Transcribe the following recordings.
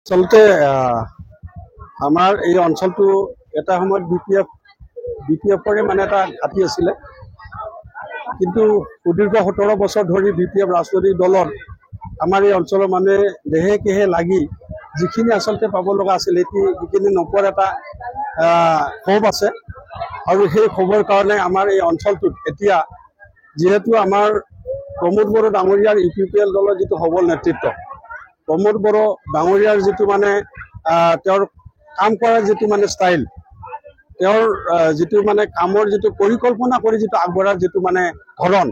আচলতে আমাৰ এই অঞ্চলটো এটা সময়ত বিপিএফৰে মানে এটা ঘাটি আছিলে, কিন্তু সুদীৰ্ঘ 17 বছৰ ধৰি বিপিএফ ৰাজনৈতিক দলৰ আমাৰ এই অঞ্চলৰ মানুহে দেহে কেহে লাগি যিখিনি আচলতে পাব লগা আছিল সেইখিনি নোপোৱাৰ এটা ক্ষোভ আছে। আৰু সেই ক্ষোভৰ কাৰণে আমাৰ এই অঞ্চলটোত এতিয়া যিহেতু আমাৰ প্ৰমোদ বড়ো ডাঙৰীয়াৰ UPPL দলৰ যিটো সবল নেতৃত্ব, প্ৰমোদ বড়ো ডাঙৰীয়াৰ যিটো মানে তেওঁৰ কাম কৰাৰ যিটো মানে ষ্টাইল, তেওঁৰ যিটো মানে কামৰ যিটো পৰিকল্পনা কৰি যিটো আগবঢ়াৰ যিটো মানে ধৰণ,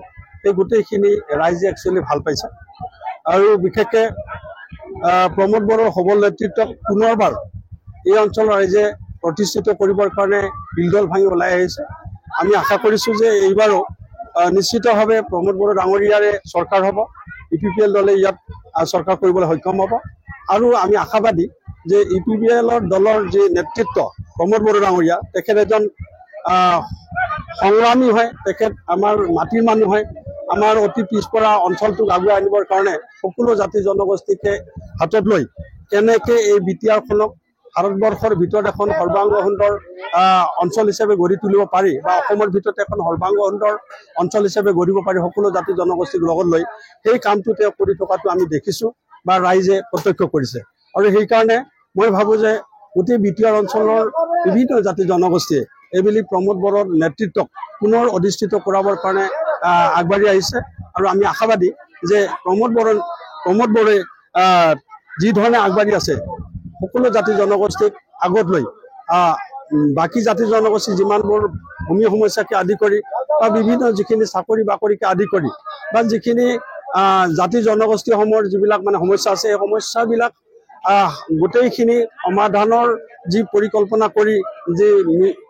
এই গোটেইখিনি ৰাইজে একচুৱেলি ভাল পাইছে। আৰু বিশেষকৈ প্ৰমোদ বড়োৰ সবল নেতৃত্বক পুনৰবাৰ এই অঞ্চলৰ ৰাইজে প্ৰতিষ্ঠিত কৰিবৰ কাৰণে বিলদল ভাঙি ওলাই আহিছে। আমি আশা কৰিছোঁ যে এইবাৰো নিশ্চিতভাৱে প্ৰমোদ বড়ো ডাঙৰীয়াৰে চৰকাৰ হ'ব, UPPL দলে ইয়াত চৰকাৰ কৰিবলৈ সক্ষম হ'ব। আৰু আমি আশাবাদী যে UPPL দলৰ যি নেতৃত্ব প্ৰমোদ বড়ো ডাঙৰীয়া, তেখেত এজন সংগ্ৰামী হয়, তেখেত আমাৰ মাটিৰ মানুহ হয়। আমাৰ অতি পিছপৰা অঞ্চলটোক আগুৱাই আনিবৰ কাৰণে সকলো জাতি জনগোষ্ঠীকে হাতত লৈ কেনেকৈ এই BTRখনক ভাৰতবৰ্ষৰ ভিতৰত এখন সৰ্বাংগ সুন্দৰ অঞ্চল হিচাপে গঢ়ি তুলিব পাৰি, বা অসমৰ ভিতৰত এখন সৰ্বাংগ সুন্দৰ অঞ্চল হিচাপে গঢ়িব পাৰি সকলো জাতি জনগোষ্ঠীক লগত লৈ, সেই কামটো তেওঁ কৰি থকাটো আমি দেখিছোঁ বা ৰাইজে প্ৰত্যক্ষ কৰিছে। আৰু সেইকাৰণে মই ভাবোঁ যে গোটেই BTR অঞ্চলৰ বিভিন্ন জাতি জনগোষ্ঠীয়ে এইবুলি প্ৰমোদ বড়োৰ নেতৃত্বক পুনৰ অধিষ্ঠিত কৰাবৰ কাৰণে আগবাঢ়ি আহিছে। আৰু আমি আশাবাদী যে প্ৰমোদ বড়োৱে যি ধৰণে আগবাঢ়ি আছে সকলো জাতি জনগোষ্ঠীক আগত লৈ বাকী জাতি জনগোষ্ঠী যিমানবোৰ ভূমি সমস্যাকে আদি কৰি বা বিভিন্ন যিখিনি চাকৰি বাকৰিকে আদি কৰি বা যিখিনি জাতি জনগোষ্ঠীসমূহৰ যিবিলাক মানে সমস্যা আছে, এই সমস্যাবিলাক গোটেইখিনি সমাধানৰ যি পৰিকল্পনা কৰি যি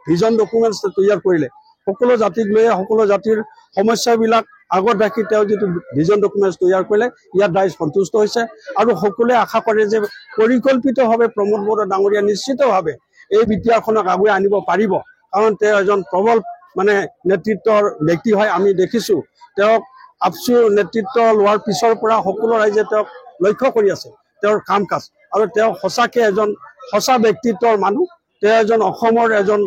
ভিজন ডকুমেণ্টছ তৈয়াৰ কৰিলে, সকলো জাতিক লৈ সকলো জাতিৰ সমস্যাবিলাক আগত ৰাখি তেওঁ যিটো ভিজন ডকুমেণ্টছ তৈয়াৰ কৰিলে, ইয়াত ৰাইজ সন্তুষ্ট হৈছে। আৰু সকলোৱে আশা কৰে যে পৰিকল্পিতভাৱে প্ৰমোদ বড়ো ডাঙৰীয়া নিশ্চিতভাৱে এই BTRখনক আগুৱাই আনিব পাৰিব, কাৰণ তেওঁ এজন প্ৰবল মানে নেতৃত্বৰ ব্যক্তি হয়। আমি দেখিছোঁ তেওঁক আপচু নেতৃত্ব লোৱাৰ পিছৰ পৰা সকলো ৰাইজে তেওঁক লক্ষ্য কৰি আছে, তেওঁৰ কাম কাজ। আৰু তেওঁ সঁচাকৈ এজন সঁচা ব্যক্তিত্বৰ মানুহ। তেওঁ এজন অসমৰ এজন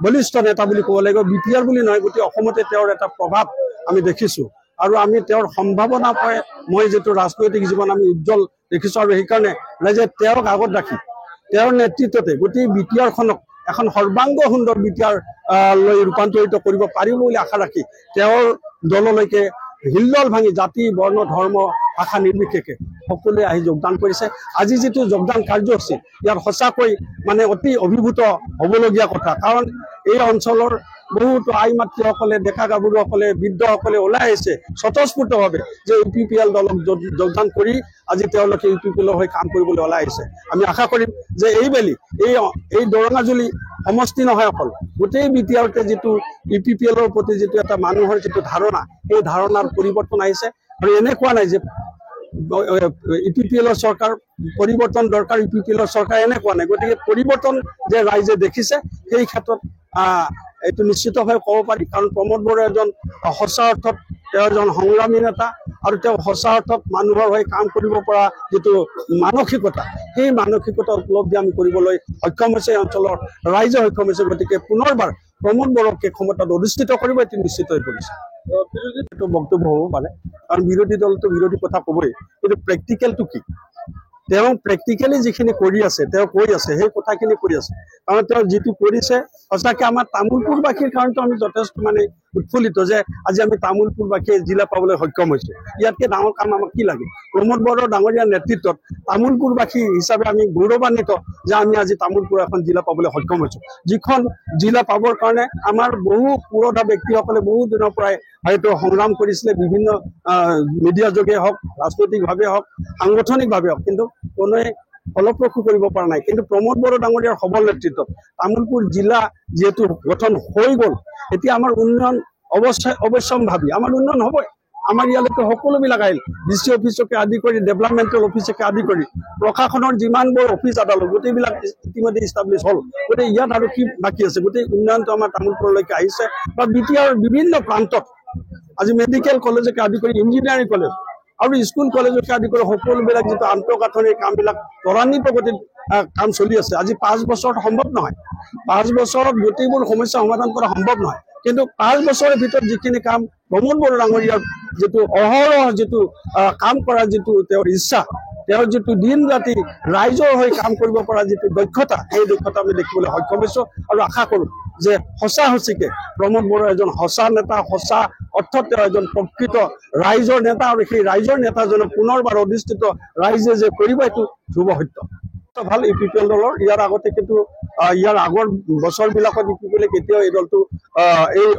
বলিষ্ঠ নেতা বুলি ক'ব লাগিব। BTR বুলি নহয়, গোটেই অসমতে তেওঁৰ এটা প্ৰভাৱ আমি দেখিছোঁ। আৰু আমি তেওঁৰ সম্ভাৱনা পাই মই যিটো ৰাজনৈতিক জীৱন আমি উজ্জ্বল দেখিছোঁ। আৰু সেইকাৰণে ৰাইজে তেওঁক আগত ৰাখি তেওঁৰ নেতৃত্বতে গোটেই BTRখনক এখন সৰ্বাংগ সুন্দৰ BTR লৈ ৰূপান্তৰিত কৰিব পাৰিব বুলি আশা ৰাখি তেওঁৰ দললৈকে হিলদল ভাঙি জাতি বৰ্ণ ধৰ্ম ভাষা নিৰ্বিশেষে সকলোৱে আহি যোগদান কৰিছে। আজি যিটো যোগদান কাৰ্যসূচী, ইয়াত সঁচাকৈ মানে অতি অভিভূত হ'বলগীয়া কথা, কাৰণ এই অঞ্চলৰ বহুতো আই মাতৃসকলে, ডেকা গাভৰুসকলে, বৃদ্ধসকলে ওলাই আহিছে স্বতঃস্ফূৰ্তভাৱে যে UPPL দলক যোগদান কৰি আজি তেওঁলোকে UPPLৰ হৈ কাম কৰিবলৈ ওলাই আহিছে। আমি আশা কৰিম যে এইবেলি এই দৰঙাজুলি সমষ্টি নহয় অকল, গোটেই BTRতে যিটো UPPLৰ প্ৰতি যিটো এটা মানুহৰ যিটো ধাৰণা, সেই ধাৰণাৰ পৰিৱৰ্তন আহিছে। আৰু এনেকুৱা নাই যে UPPLৰ চৰকাৰ পৰিৱৰ্তন দৰকাৰ, UPPLৰ চৰকাৰ এনেকুৱা নাই। গতিকে পৰিৱৰ্তন যে ৰাইজে দেখিছে, সেই ক্ষেত্ৰত এইটো নিশ্চিতভাৱে ক'ব পাৰি, কাৰণ প্ৰমোদ বড়ো এজন সঁচা অৰ্থত তেওঁ এজন সংগ্ৰামী নেতা। আৰু তেওঁ সঁচা অৰ্থত মানুহৰ হৈ কাম কৰিব পৰা যিটো মানসিকতা, সেই মানসিকতা উপলব্ধি আমি কৰিবলৈ সক্ষম হৈছে, এই অঞ্চলৰ ৰাইজে সক্ষম হৈছে। গতিকে পুনৰবাৰ প্ৰমোদ বড়োকে ক্ষমতাত অধিষ্ঠিত কৰিব এটি নিশ্চিত হৈ পৰিছে। এইটো বক্তব্য হ'ব পাৰে, কাৰণ বিৰোধী দলটো বিৰোধী কথা ক'বই, কিন্তু প্ৰেক্টিকেলটো কি? তেওঁ প্ৰেক্টিকেলি যিখিনি কৰি আছে, তেওঁ কৈ আছে, সেই কথাখিনি কৰি আছে। কাৰণ তেওঁ যিটো কৰিছে সঁচাকৈ আমাৰ তামোলপুৰবাসীৰ কাৰণেতো আমি যথেষ্ট মানে উৎফুল্লিত যে আজি আমি তামোলপুৰবাসীয়ে জিলা পাবলৈ সক্ষম হৈছোঁ। ইয়াতকৈ ডাঙৰ কাম আমাক কি লাগে? প্ৰমোদ বড়ো ডাঙৰীয়াৰ নেতৃত্বত তামোলপুৰবাসী হিচাপে আমি গৌৰৱান্বিত যে আমি আজি তামোলপুৰ এখন জিলা পাবলৈ সক্ষম হৈছোঁ, যিখন জিলা পাবৰ কাৰণে আমাৰ বহু পুৰোধা ব্যক্তিসকলে বহু দিনৰ পৰাই হয়তো সংগ্ৰাম কৰিছিলে, বিভিন্ন মিডিয়াৰ যোগে হওক, ৰাজনৈতিকভাৱে হওক, সাংগঠনিকভাৱে হওক, কিন্তু কোনোৱে ফলপ্ৰসূ কৰিব পৰা নাই। কিন্তু প্ৰমোদ বড়ো ডাঙৰীয়াৰ সবল নেতৃত্বত তামোলপুৰ জিলা যিহেতু গঠন হৈ গ'ল, এতিয়া আমাৰ উন্নয়ন অৱশ্যম্ভাৱী, আমাৰ উন্নয়ন হ'বই। আমাৰ ইয়ালৈকে সকলোবিলাক আহিল, DC অফিচকে আদি কৰি, ডেভেলপমেণ্টেল অফিচকে আদি কৰি, প্ৰশাসনৰ যিমানবোৰ অফিচ আদালত গোটেইবিলাক ইতিমধ্যে ইষ্টাব্লিছ হ'ল। গতিকে ইয়াত আৰু কি বাকী আছে? গোটেই উন্নয়নটো আমাৰ তামোলপুৰলৈকে আহিছে। বা BTR বিভিন্ন প্ৰান্তত আজি মেডিকেল কলেজকে আদি কৰি, ইঞ্জিনিয়াৰিং কলেজ, আৰু স্কুল কলেজকে আদি কৰি সকলোবিলাক যিটো আন্তঃগাঁথনিৰ কামবিলাক ত্বৰান্বিত গতিত কাম চলি আছে। আজি 5 বছৰত সম্ভৱ নহয়, 5 বছৰত গোটেইবোৰ সমস্যা সমাধান কৰা সম্ভৱ নহয়, কিন্তু 5 বছৰৰ ভিতৰত যিখিনি কাম প্ৰমোদ বড়ো ডাঙৰীয়াৰ যিটো অহৰহ যিটো কাম কৰাৰ যিটো তেওঁৰ ইচ্ছা, তেওঁৰ যিটো দিন ৰাতি ৰাইজৰ হৈ কাম কৰিব পৰা যিটো দক্ষতা, সেই দক্ষতা আমি দেখিবলৈ সক্ষম হৈছোঁ। আৰু আশা কৰোঁ যে সঁচা সঁচিকে প্ৰমোদ বড়ো এজন সঁচা নেতা, সঁচা অৰ্থত তেওঁ এজন প্ৰকৃত ৰাইজৰ নেতা, আৰু সেই ৰাইজৰ নেতাজনক পুনৰবাৰ অধিষ্ঠিত ৰাইজে যে কৰিব, এইটো ধ্ৰুৱ সত্য। ভাল UPPL দলৰ ইয়াৰ আগতে কিন্তু ইয়াৰ আগৰ বছৰবিলাকত UPPL কেতিয়াও এই দলটো এই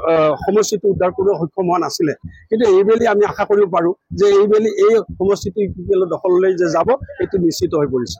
সমষ্টিটো উদ্ধাৰ কৰিব সক্ষম হোৱা নাছিলে, কিন্তু এইবেলি আমি আশা কৰিব পাৰোঁ যে এইবেলি এই সমষ্টিটো UPPL দখললৈ যে যাব, এইটো নিশ্চিত হৈ পৰিছে।